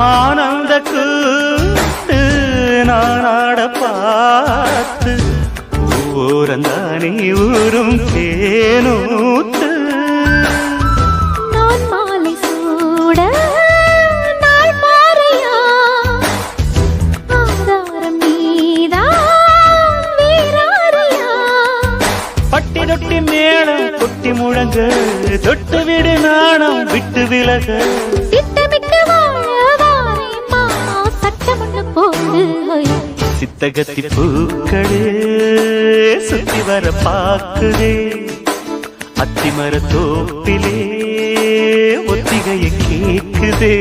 ஆனந்த கூத்து நானாட பார்த்து ஊரந்தானே ஊரும் தேனூத்து நான் மாலை சூட நாள் பாறையா ஆதாரம் நீதான் வீராரியா பட்டி தொட்டி மேளம் கொட்டி முழங்க தொட்டு விடு நாணம் விட்டு விலக திட்டமிட்டு வாழவாரே மாமா சட்டமண்ண போடு சித்தகத்தி பூக்களே சுத்தி வர பாக்குதே அத்திமர தோப்பிலே ஒத்திகையை கேக்குதே